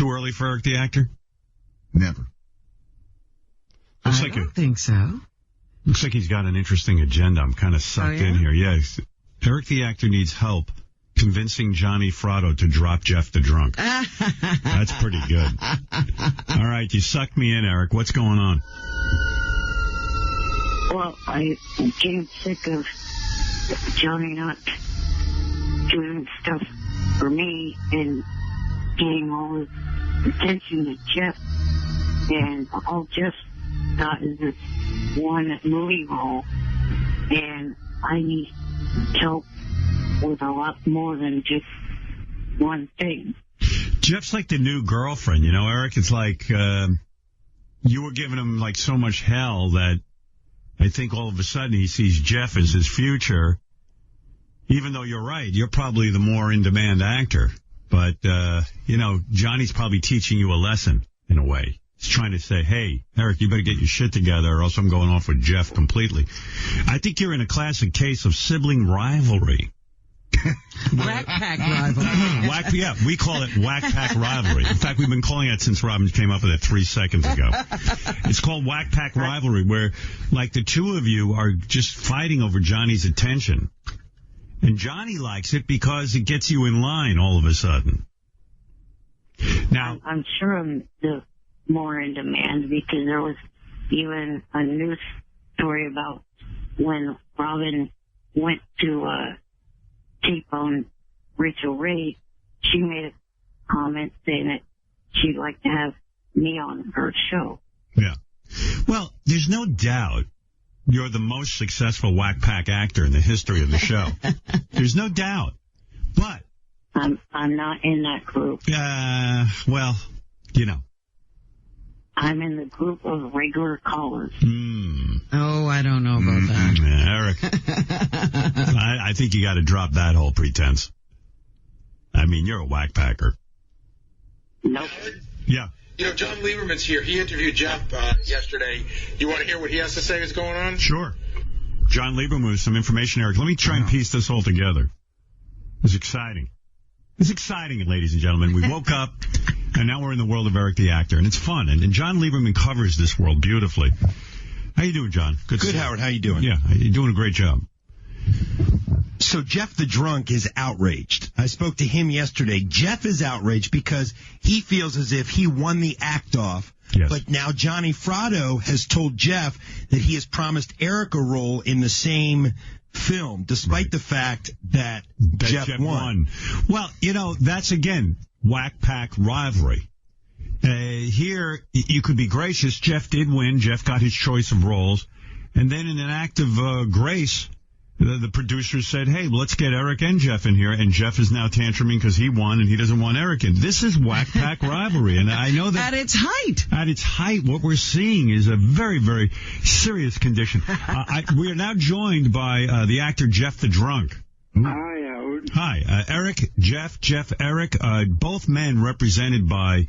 Too early for Eric the actor? Never. I don't think so. Looks like he's got an interesting agenda. I'm kind of sucked in here. Yes. Eric the actor needs help convincing Johnny Fratto to drop Jeff the drunk. That's pretty good. All right, you sucked me in, Eric. What's going on? Well, I'm getting sick of Johnny not doing stuff for me and getting all the attention to Jeff. And all Jeff got is this one movie role. And I need help with a lot more than just one thing. Jeff's like the new girlfriend, you know, Eric. It's like you were giving him like so much hell that I think all of a sudden he sees Jeff as his future. Even though you're right, you're probably the more in-demand actor. But, you know, Johnny's probably teaching you a lesson in a way. He's trying to say, hey, Eric, you better get your shit together or else I'm going off with Jeff completely. I think you're in a classic case of sibling rivalry. Whack pack rivalry. Yeah, we call it whack pack rivalry. In fact, we've been calling it since Robin came up with it 3 seconds ago. It's called whack pack rivalry, where like the two of you are just fighting over Johnny's attention. And Johnny likes it because it gets you in line all of a sudden. Now, I'm sure I'm the more in demand because there was even a news story about when Robin went to tape on Rachel Ray. She made a comment saying that she'd like to have me on her show. Yeah. Well, there's no doubt you're the most successful whack pack actor in the history of the show. There's no doubt. But I'm not in that group. Well, you know. I'm in the group of regular callers. Oh, I don't know about that. Eric, I think you got to drop that whole pretense. I mean, you're a whack packer. Nope. Yeah. You know, John Lieberman's here. He interviewed Jeff yesterday. You want to hear what he has to say is going on? Sure. John Lieberman with some information, Eric. Let me try and piece this all together. It's exciting. It's exciting, ladies and gentlemen. We woke up, and now we're in the world of Eric the actor, and it's fun. And John Lieberman covers this world beautifully. How you doing, John? Good, Howard. How you doing? Yeah, you're doing a great job. So Jeff the drunk is outraged. I spoke to him yesterday. Jeff is outraged because he feels as if he won the act off. Yes. But now Johnny Fratto has told Jeff that he has promised Eric a role in the same film, despite the fact that Jeff won. Well, you know, that's, again, whack pack rivalry. Here, you could be gracious. Jeff did win. Jeff got his choice of roles. And then in an act of grace, the producers said, hey, let's get Eric and Jeff in here. And Jeff is now tantruming because he won and he doesn't want Eric in. This is whack pack rivalry. And I know that at its height. At its height, what we're seeing is a very, very serious condition. We are now joined by the actor Jeff the Drunk. Hi, Howard. Hi. Eric, Jeff, Eric, both men represented by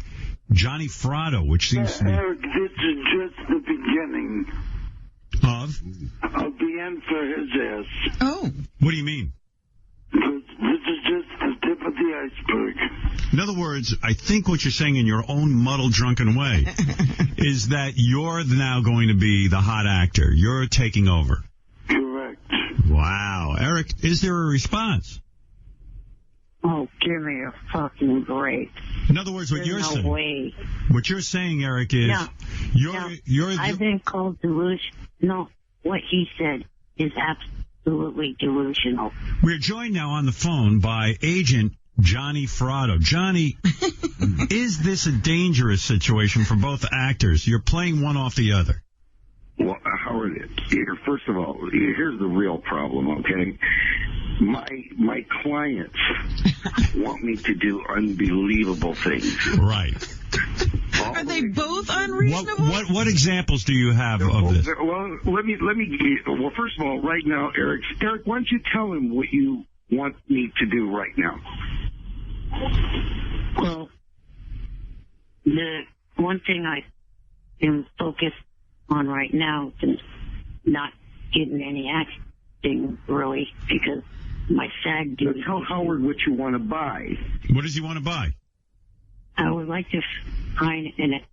Johnny Fratto, which seems to be... Eric, this is just the beginning. Of the end for his ass. Oh. What do you mean? This is just the tip of the iceberg. In other words, I think what you're saying in your own muddled, drunken way is that you're now going to be the hot actor. You're taking over. Correct. Wow. Eric, is there a response? Oh, give me a fucking break. In other words, what There's you're no way. What you're saying, Eric, is I've been called delusional. No, what he said is absolutely delusional. We're joined now on the phone by Agent Johnny Fratto. Johnny, is this a dangerous situation for both actors? You're playing one off the other. Well, Howard, first of all, here's the real problem, okay? My clients want me to do unbelievable things. Right. Are they both unreasonable? What examples do you have of this? Well, let me. Well, first of all, right now, Eric, why don't you tell him what you want me to do right now? Well, the one thing I am focused on right now is not getting any acting, really, because my SAG duty. Tell Howard what you want to buy. What does he want to buy? I would like to find a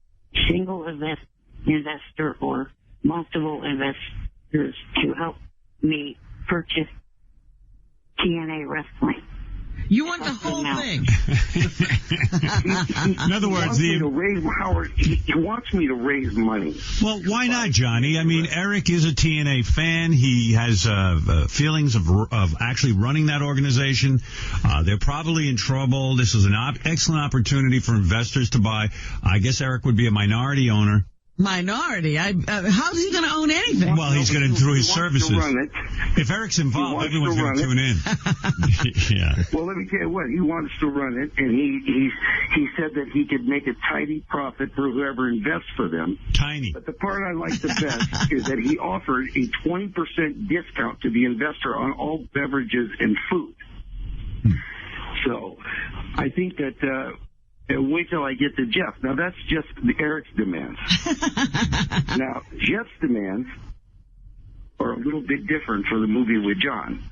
single investor or multiple investors to help me purchase TNA Wrestling. You want the whole thing. In other words, he wants me to raise money. Well, why not, Johnny? I mean, Eric is a TNA fan. He has feelings of actually running that organization. They're probably in trouble. This is an excellent opportunity for investors to buy. I guess Eric would be a minority owner. Minority? How's he going to own anything? Well, he's going to through his services. Run it. If Eric's involved, everyone's going to tune in. Yeah. Well, let me tell you what. He wants to run it, and he said that he could make a tidy profit for whoever invests for them. Tiny. But the part I like the best is that he offered a 20% discount to the investor on all beverages and food. So I think that... wait till I get to Jeff. Now, that's just Eric's demands. Now, Jeff's demands are a little bit different for the movie with John.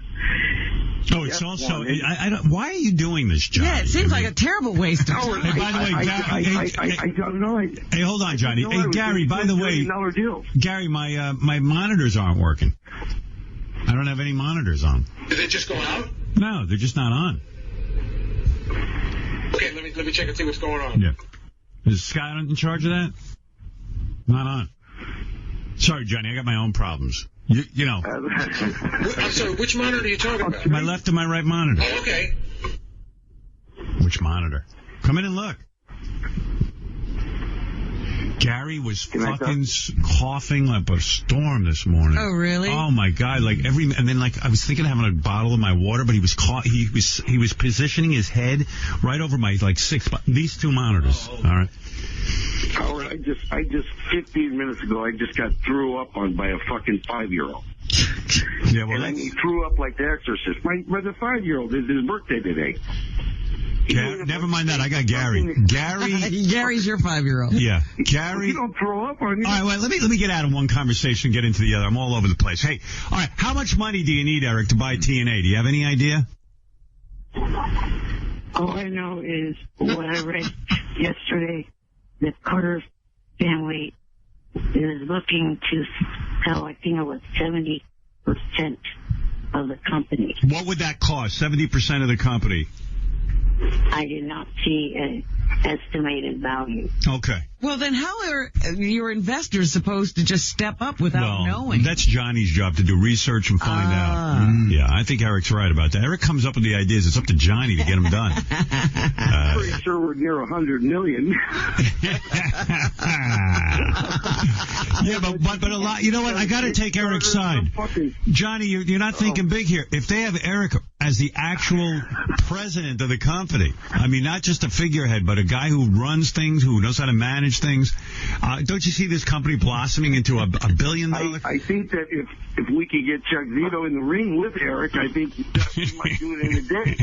Oh, it's also... I don't, why are you doing this, John? Yeah, it seems like a terrible waste of time. Hey, by the way, I don't know. Hey, hold on, Johnny. Hey, Gary, by the way... Gary, my monitors aren't working. I don't have any monitors on. Did they just go out? No, they're just not on. Okay, let me check and see what's going on. Yeah. Is Scott in charge of that? Not on. Sorry, Johnny, I got my own problems. You know. I'm sorry, which monitor are you talking about? My left and my right monitor. Oh, okay. Which monitor? Come in and look. Gary was fucking coughing like a storm this morning. Oh, really? Oh my God! And then I was thinking of having a bottle of my water, but he was positioning his head right over my these two monitors. All right. Howard, I just 15 minutes ago, I just got threw up on by a fucking 5-year-old. Yeah, well, and he threw up like The Exorcist. My 5-year-old is his birthday today. Never mind that. I got Gary. Gary's your 5-year-old. Yeah, Gary. You don't throw up on you. All right, well, let me get out of one conversation, get into the other. I'm all over the place. Hey, all right, how much money do you need, Eric, to buy TNA? Do you have any idea? All I know is what I read yesterday. The Carter family is looking to sell, I think it was 70% of the company. What would that cost? 70% of the company? I did not see an estimated value. Okay. Well, then how are your investors supposed to just step up without knowing? That's Johnny's job to do research and find out. Yeah, I think Eric's right about that. Eric comes up with the ideas. It's up to Johnny to get them done. Pretty sure we're near 100 million. Yeah, but a lot. You know what? I got to take Eric's side. Johnny, you're not thinking big here. If they have Eric as the actual president of the company, I mean, not just a figurehead, but a guy who runs things, who knows how to manage things, don't you see this company blossoming into a $1 billion? I think that if we could get Chuck Zito in the ring with Eric, I think he might do it in a day.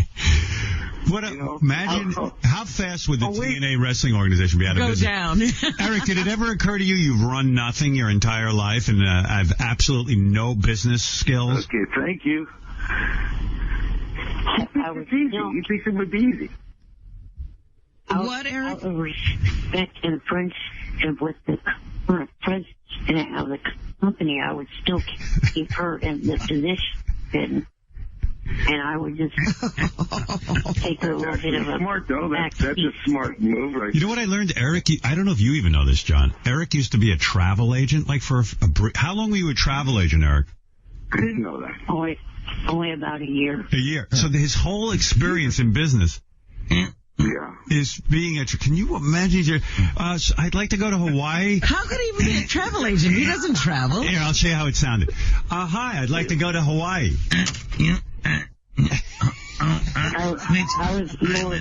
Imagine how fast would the TNA wrestling organization be out of business? Go down. Eric, did it ever occur to you you've run nothing your entire life and have absolutely no business skills? Okay, thank you. It's easy. You think it would be easy? What, Eric? Out of respect and friendship with the current president of the company, I would still keep her in the position. And I would just take a little bit of a... Smart, though. That's a smart move, right? You know what I learned? Eric, I don't know if you even know this, John. Eric used to be a travel agent, how long were you a travel agent, Eric? I didn't know that. Only about a year. A year. So his whole experience in business... Yeah. Is being a... Can you imagine? I'd like to go to Hawaii. How could he even be a travel agent? He doesn't travel. Here, I'll show you how it sounded. Hi, I'd like to go to Hawaii. I was more...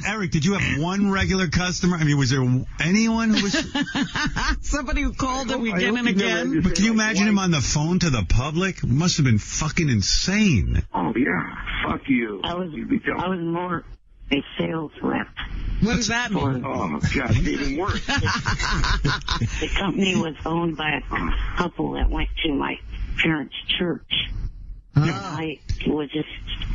Eric, did you have one regular customer? I mean, was there anyone who was... Somebody who called him again and again? But can you imagine him on the phone to the public? It must have been fucking insane. Oh, yeah. Fuck you. I was more a sales rep. What does that mean? Oh, God, even worse. The company was owned by a couple that went to my parents' church. I was just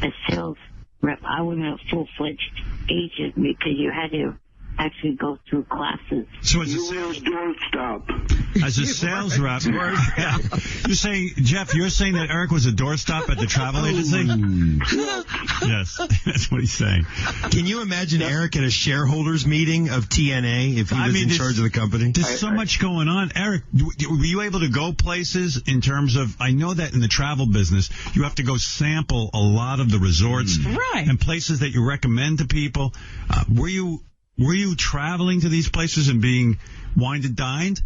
a sales rep. I wasn't a full-fledged agent because you had to actually go through classes. So as You were a doorstop. a sales rep, yeah. You're saying, Jeff, you're saying that Eric was a doorstop at the travel agency? Yes, that's what he's saying. Can you imagine Eric at a shareholders meeting of TNA if he was in charge of the company? There's so much going on. Eric, were you able to go places in terms of, I know that in the travel business, you have to go sample a lot of the resorts and places that you recommend to people. Were you traveling to these places and being wined and dined?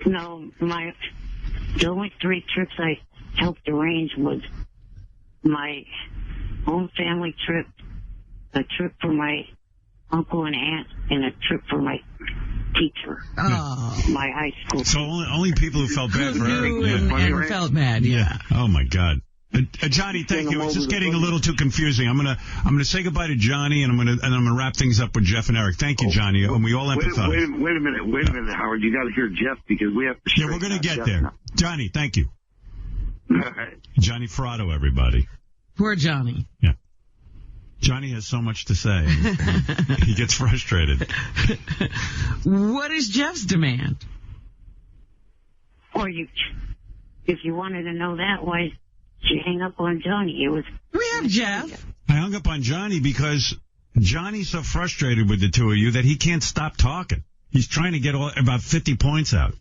No, the only 3 trips I helped arrange was my home family trip, a trip for my uncle and aunt, and a trip for my teacher, my high school. So only people who felt bad for Eric. And felt bad, yeah. Oh my God. Johnny, thank you. It's just getting a little too confusing. I'm gonna say goodbye to Johnny, and I'm gonna wrap things up with Jeff and Eric. Thank you, Johnny, and we all empathize. Wait a minute, Howard. You got to hear Jeff because we have to. Yeah, we're gonna get there. Now. Johnny, thank you. All right. Johnny Fratto, everybody. Poor Johnny. Yeah. Johnny has so much to say. He gets frustrated. What is Jeff's demand? Or if you wanted to know that, why did you hang up on Johnny? It was. We have Jeff. I hung up on Johnny because Johnny's so frustrated with the two of you that he can't stop talking. He's trying to get about 50 points out.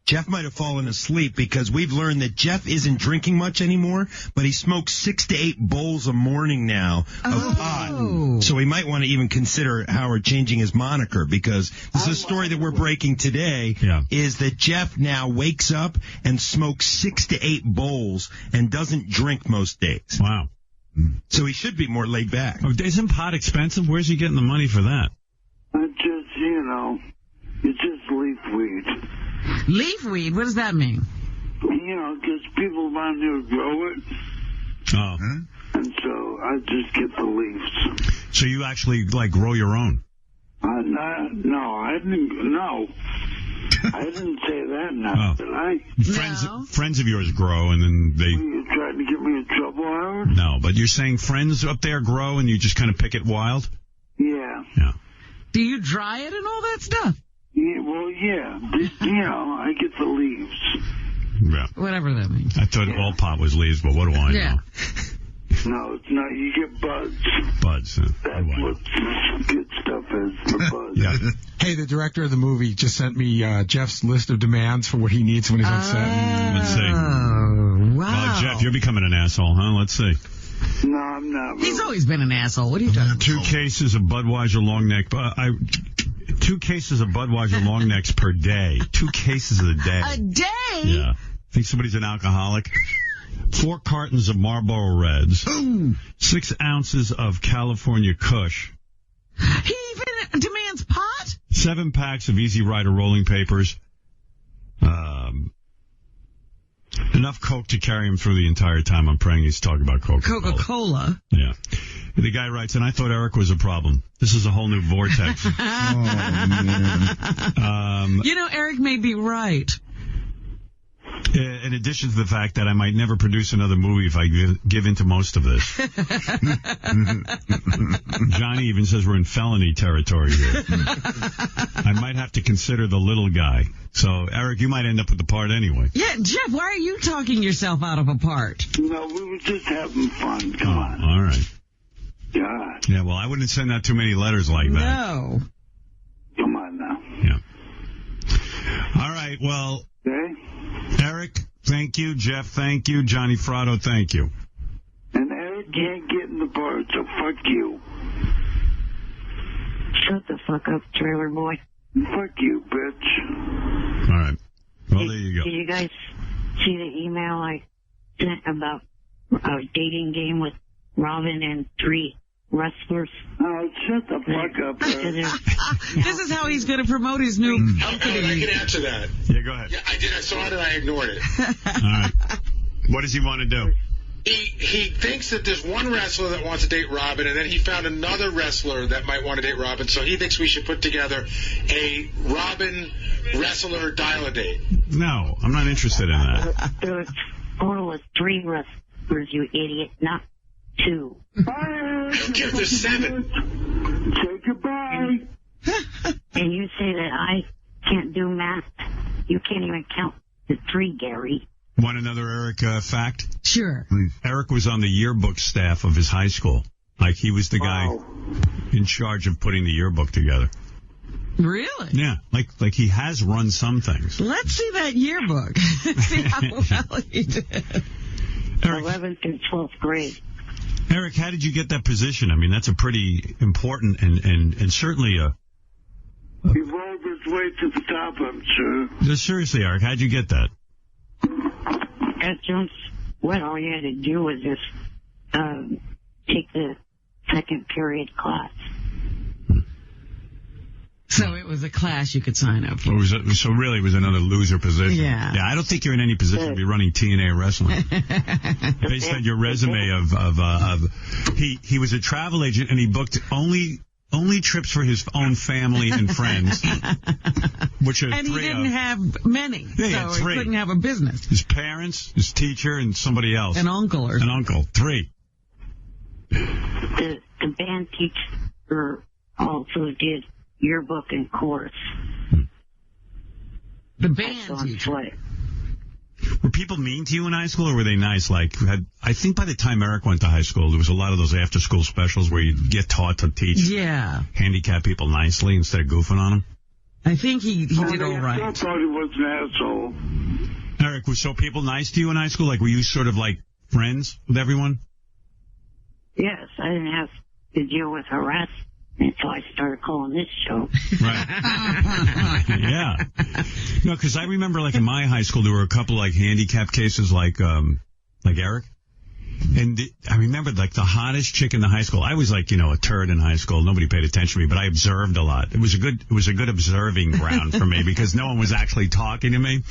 Jeff might have fallen asleep because we've learned that Jeff isn't drinking much anymore, but he smokes 6 to 8 bowls a morning now of pot. So we might want to even consider Howard changing his moniker because this is a story that we're breaking today is that Jeff now wakes up and smokes 6 to 8 bowls and doesn't drink most days. Wow. So he should be more laid back. Oh, isn't pot expensive? Where's he getting the money for that? It's just, it's just leaf weed. Leaf weed? What does that mean? Because people around here grow it. Oh. And so I just get the leaves. So you actually, grow your own? No, I didn't. No. I didn't say that now, did I? Friends of yours grow, and then they... You trying to get me in trouble, Howard? No, but you're saying friends up there grow, and you just kind of pick it wild? Yeah. Yeah. Do you dry it and all that stuff? Yeah, well, yeah. I get the leaves. Yeah. Whatever that means. I thought all pot was leaves, but what do I know? No, it's not. You get buds. Buds. That's what good stuff is, the buds. Yeah. Hey, the director of the movie just sent me Jeff's list of demands for what he needs when he's on set. Let's see. Oh, wow. Well, Jeff, you're becoming an asshole, huh? Let's see. No, I'm not. He's always been an asshole. What are you talking about? 2 cases of Budweiser long neck. 2 cases of Budweiser long necks per day. 2 cases a day. A day? Yeah. Think somebody's an alcoholic? 4 cartons of Marlboro Reds. 6 ounces of California Kush. He even demands pot? 7 packs of Easy Rider rolling papers. Enough Coke to carry him through the entire time. I'm praying he's talking about Coca-Cola. Coca-Cola? Yeah. The guy writes, and I thought Eric was a problem. This is a whole new vortex. Eric may be right. In addition to the fact that I might never produce another movie if I give into most of this. Johnny even says we're in felony territory here. I might have to consider the little guy. So, Eric, you might end up with the part anyway. Yeah, Jeff, why are you talking yourself out of a part? No, we were just having fun. Come on. All right. God. Yeah, well, I wouldn't send out too many letters like that. No. Come on now. Yeah. All right, well... Okay? Eric, thank you. Jeff, thank you. Johnny Fratto, thank you. And Eric can't get in the part, so fuck you. Shut the fuck up, trailer boy. Fuck you, bitch. All right. Well, there you go. Did you guys see the email I sent about a dating game with Robin and 3 wrestlers? Oh, shut the fuck up, Eric. This is how he's going to promote his new company. I can answer that. Yeah, go ahead. Yeah, I did. I saw it and I ignored it. All right. What does he want to do? He thinks that there's one wrestler that wants to date Robin, and then he found another wrestler that might want to date Robin, so he thinks we should put together a Robin wrestler dial-a-date. No, I'm not interested in that. There was total of 3 wrestlers, you idiot. Not 2. Get to 7. Say goodbye. And you say that I can't do math. You can't even count to 3, Gary. Want another Eric fact? Sure. Eric was on the yearbook staff of his high school. Like, he was the guy in charge of putting the yearbook together. Really? Yeah, like he has run some things. Let's see that yearbook. See how well he did. Eric, 11th and 12th grade. Eric, how did you get that position? I mean, that's a pretty important and certainly a... He rolled his way to the top, I'm sure. No, seriously, Eric, how'd you get that? At Jones, what all you had to do was just take the second period class. So it was a class you could sign up for. So really, it was another loser position. Yeah. Yeah, I don't think you're in any position to be running TNA wrestling. Based on your resume he was a travel agent and he booked only trips for his own family and friends, which are and 3 he didn't have many, Yeah, so 3. he couldn't have a business. His parents, his teacher, and somebody else. An uncle or An uncle. 3. The band teacher also did yearbook and chorus. the So band on teacher. play. Were people mean to you in high school, or were they nice? Like, I think by the time Eric went to high school, there was a lot of those after-school specials where you get taught to teach Yeah. handicapped people nicely instead of goofing on them. I think he did all I right. thought he was an asshole. Eric, were so people nice to you in high school? Like, were you sort of like friends with everyone? Yes, I didn't have to deal with harassment until I started calling this show. Right. Yeah. No, because I remember, like, in my high school, there were a couple, like, handicap cases like Eric. And I remember, like, the hottest chick in the high school. I was, like, a turd in high school. Nobody paid attention to me, but I observed a lot. It was a good observing ground for me because no one was actually talking to me.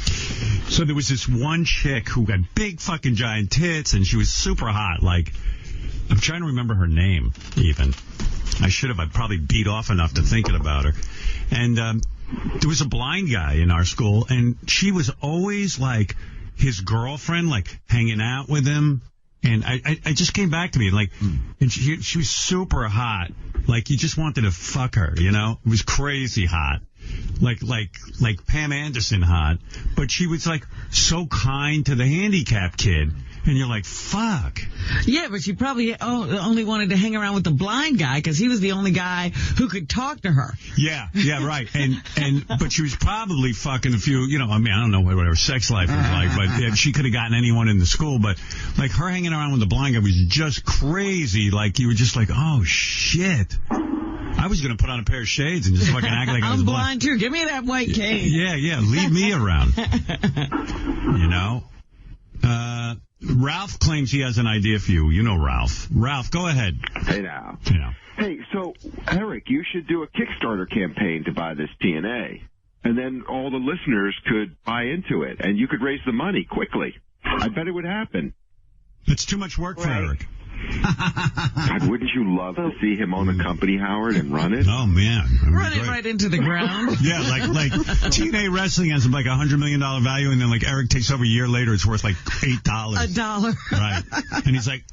So there was this one chick who got big fucking giant tits, and she was super hot. Like, I'm trying to remember her name, even. I should have. I probably beat off enough to thinking about her. And there was a blind guy in our school, and she was always, like, his girlfriend, like, hanging out with him. And I just came back to me, like, and she was super hot. Like, you just wanted to fuck her, It was crazy hot. Like Pam Anderson hot. But she was, like, so kind to the handicapped kid. And you're like, fuck. Yeah, but she probably only wanted to hang around with the blind guy because he was the only guy who could talk to her. Yeah, right. But she was probably fucking a few, I don't know what her sex life was like, but she could have gotten anyone in the school. But, like, her hanging around with the blind guy was just crazy. Like, you were just like, oh, shit. I was going to put on a pair of shades and just fucking act like I was I'm blind, too. Give me that white cane. Yeah. Leave me around. Ralph claims he has an idea for you. You know Ralph. Ralph, go ahead. Hey now. Yeah. Hey, so Eric, you should do a Kickstarter campaign to buy this TNA, and then all the listeners could buy into it, and you could raise the money quickly. I bet it would happen. It's too much work for Eric. God, wouldn't you love to see him own a company, Howard, and run it? Oh, man. Run it right into the ground. Yeah, like TNA Wrestling has like $100 million value, and then like Eric takes over a year later, it's worth like $8. $1. Right. And he's like,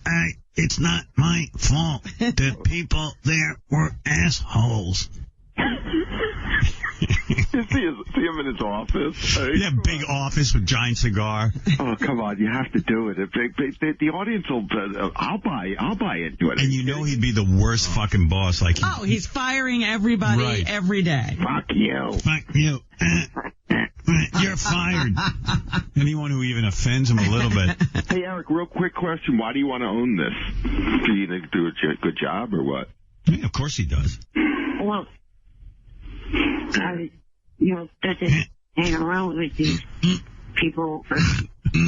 it's not my fault. The people there were assholes. You see him in his office. Yeah, big office with giant cigar. Oh, come on, you have to do it. The audience will. I'll buy into it. And he'd be the worst fucking boss. Like, he's firing everybody every day. Fuck you. Fuck you. You're fired. Anyone who even offends him a little bit. Hey, Eric, real quick question: why do you want to own this? Do you think do a good job or what? Yeah, of course he does. Well, I, doesn't hang around with these people for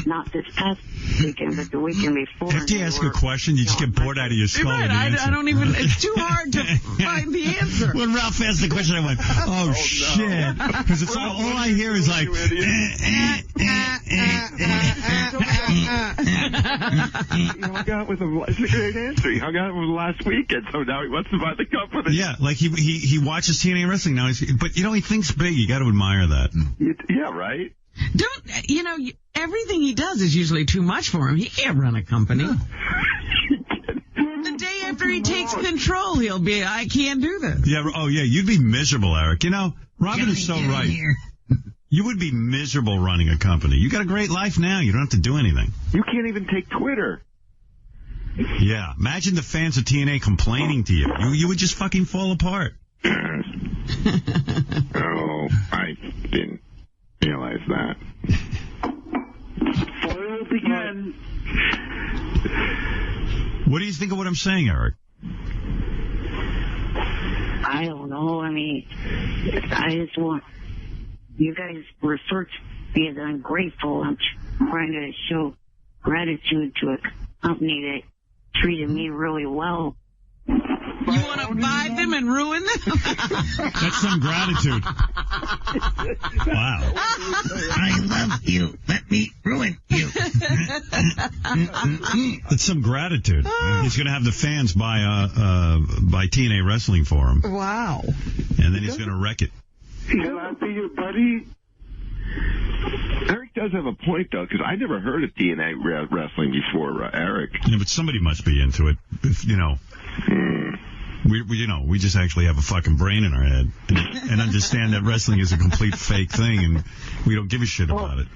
not this past weekend, but the weekend before. After you ask a question, you just get bored out of your skull. Right, I don't even, it's too hard to find the answer. When Ralph asked the question, I went, oh shit. Because it's all I hear is like, He hung out with him. It's a great answer. He hung out with him last weekend, so now he wants to buy the company. Yeah, like he watches TNA Wrestling now. But, he thinks big. You got to admire that. Yeah, right? Everything he does is usually too much for him. He can't run a company. after he takes control, he'll be, I can't do this. Yeah. Oh, yeah. You'd be miserable, Eric. You know, Robin is so right. You would be miserable running a company. You got a great life now. You don't have to do anything. You can't even take Twitter. Yeah. Imagine the fans of TNA complaining to you. You would just fucking fall apart. Oh, I didn't realize that. Foiled again. What do you think of what I'm saying, Eric? I don't know. I mean, I just want you guys refer to me as ungrateful. I'm trying to show gratitude to a company that treated me really well. You want to buy them and ruin them? That's some gratitude. Wow. I love you. Let me ruin you. That's some gratitude. He's going to have the fans buy TNA Wrestling for him. Wow. And then he's going to wreck it. Can I be your buddy? Eric does have a point, though, because I never heard of TNA wrestling before, Eric. Yeah, but somebody must be into it. If, you know, we just actually have a fucking brain in our head and understand that wrestling is a complete fake thing, and we don't give a shit about it.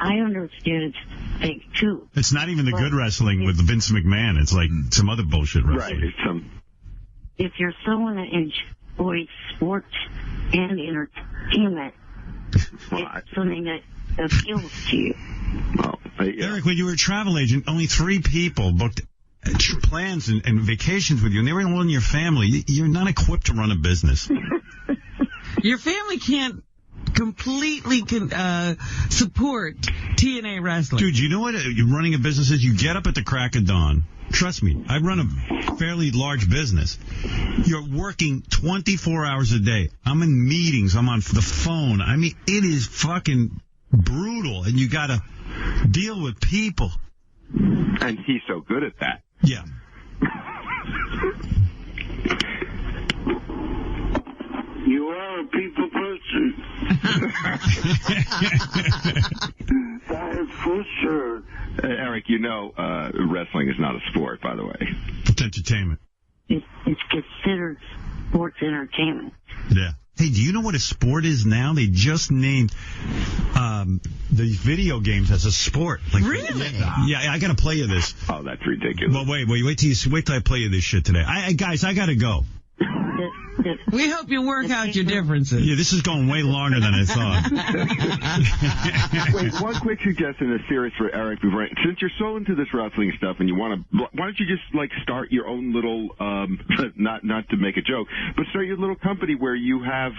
I understand it's fake, too. It's not even the good wrestling with Vince McMahon. It's like some other bullshit wrestling. Right. It's some. If you're someone that enjoys sports and entertainment, it's something that appeals to you. Well, Eric, when you were a travel agent, only 3 people booked plans and vacations with you, and they were all in your family. You're not equipped to run a business. Your family can't completely support TNA wrestling. Dude, you know what running a business is? You get up at the crack of dawn. Trust me, I run a fairly large business. You're working 24 hours a day. I'm in meetings. I'm on the phone. I mean, it is fucking brutal, and you got to deal with people. And he's so good at that. Yeah. You are a people person. That is for sure. Eric, you know wrestling is not a sport, by the way. It's entertainment. It's considered sports entertainment. Yeah. Hey, do you know what a sport is now? They just named the video games as a sport. Like, really? Yeah, I got to play you this. Oh, that's ridiculous. Well, wait till I play you this shit today. Guys, I got to go. We hope you work out your differences. Yeah, this is going way longer than I thought. Wait, one quick suggestion that's serious for Eric. Since you're so into this wrestling stuff and you want to, why don't you just like start your own little, not to make a joke, but start your little company where you have,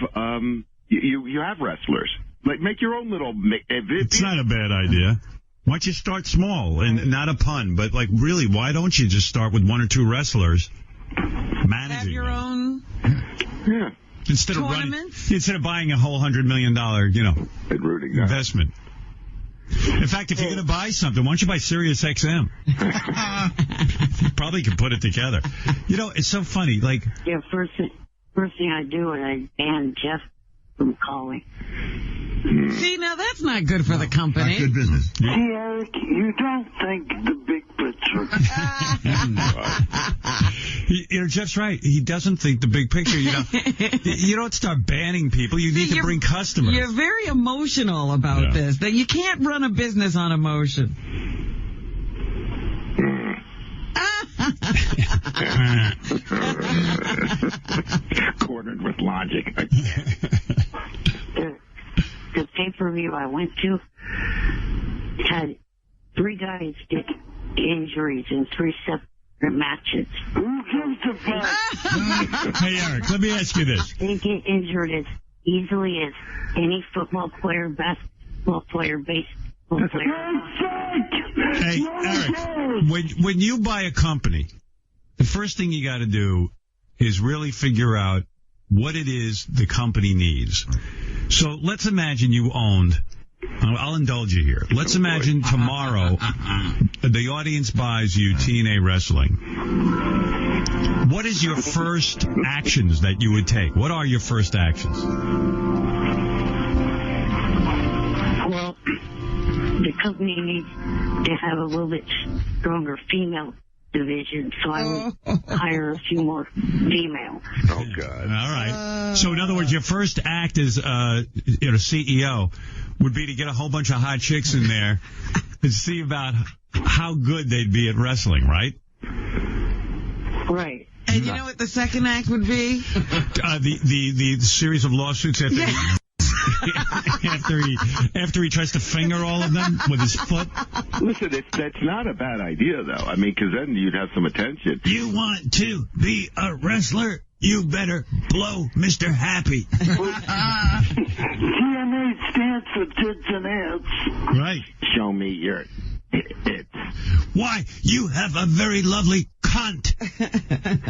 you have wrestlers. Like make your own little. It's not a bad idea. Why don't you start small and not a pun, but like really, why don't you just start with 1 or 2 wrestlers? Managing Have your own instead of buying a whole $100 million, investment. In fact, if you're going to buy something, why don't you buy Sirius XM? You probably can put it together. You know, it's so funny. Like, yeah, first thing I do is I ban Jeff from calling. See, now that's not good for the company. Not good business. See, Eric, you don't think the big picture. Jeff's right. He doesn't think the big picture. You don't start banning people. You need to bring customers. You're very emotional about this. That you can't run a business on emotion. Cornered with logic. The pay-per-view I went to had 3 guys get injuries in 3 separate matches. Who gives a fuck? Hey, Eric, let me ask you this. They get injured as easily as any football player, basketball player, baseball player. Hey, Eric, when you buy a company, the first thing you got to do is really figure out what it is the company needs. So let's imagine you owned, I'll indulge you here. Let's imagine tomorrow the audience buys you TNA Wrestling. What is your first actions that you would take? What are your first actions? Well, the company needs to have a little bit stronger female division, so I would hire a few more females. Oh, God. All right. So, in other words, your first act as CEO would be to get a whole bunch of hot chicks in there and see about how good they'd be at wrestling, right? Right. And you know what the second act would be? The series of lawsuits after after he tries to finger all of them with his foot. Listen, that's not a bad idea, though. I mean, because then you'd have some attention. You want to be a wrestler? You better blow Mr. Happy. TNA stands for tits and ass. Right. Show me your tits. Why, you have a very lovely cunt.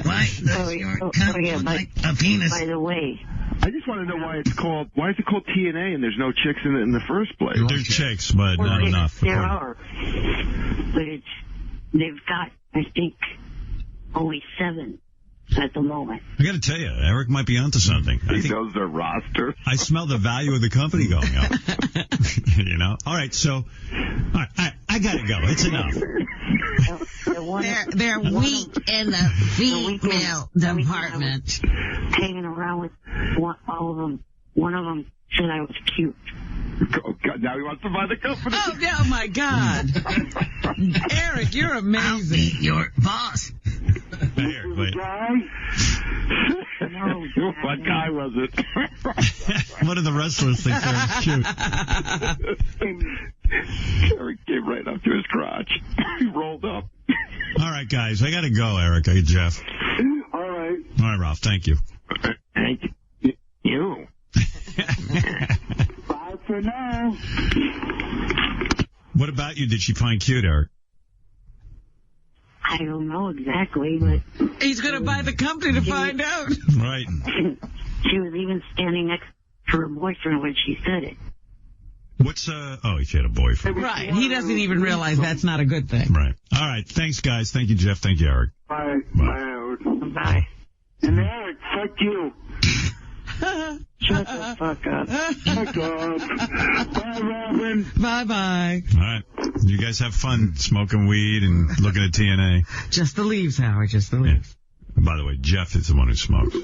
Why does your cunt look like a penis? By the way, I just want to know why is it called TNA and there's no chicks in it in the first place? There's chicks, but not enough. There are. But they've got, I think, only 7 at the moment. I got to tell you, Eric might be onto something. I He think knows their roster. I smell the value of the company going up. You know? All right, so I got to go. It's enough. They're weak in the female department. Hanging around with all of them. One of them said I was cute. Oh, God, now he wants to buy the company. Oh my God. Eric, you're I'll amazing. be your boss. Here, wait. What guy was it? What do the wrestlers think they're cute? Eric came right up to his crotch. He rolled up. All right, guys, I got to go, Eric. Hey, Jeff. All right. All right, Ralph, thank you. Thank you. Bye for now. What about you did she find cute, Eric? I don't know exactly, but He's going to buy the company to find out. Right. she was even standing next to her boyfriend when she said it. What's, oh, she had a boyfriend. Right. He doesn't even realize that's not a good thing. Right. All right. Thanks, guys. Thank you, Jeff. Thank you, Eric. Bye. Bye. Bye. And Eric, fuck you. Shut the fuck up. Fuck off. Bye, Robin. Bye-bye. All right. You guys have fun smoking weed and looking at TNA. Just the leaves, Howard. Just the leaves. By the way, Jeff is the one who smokes.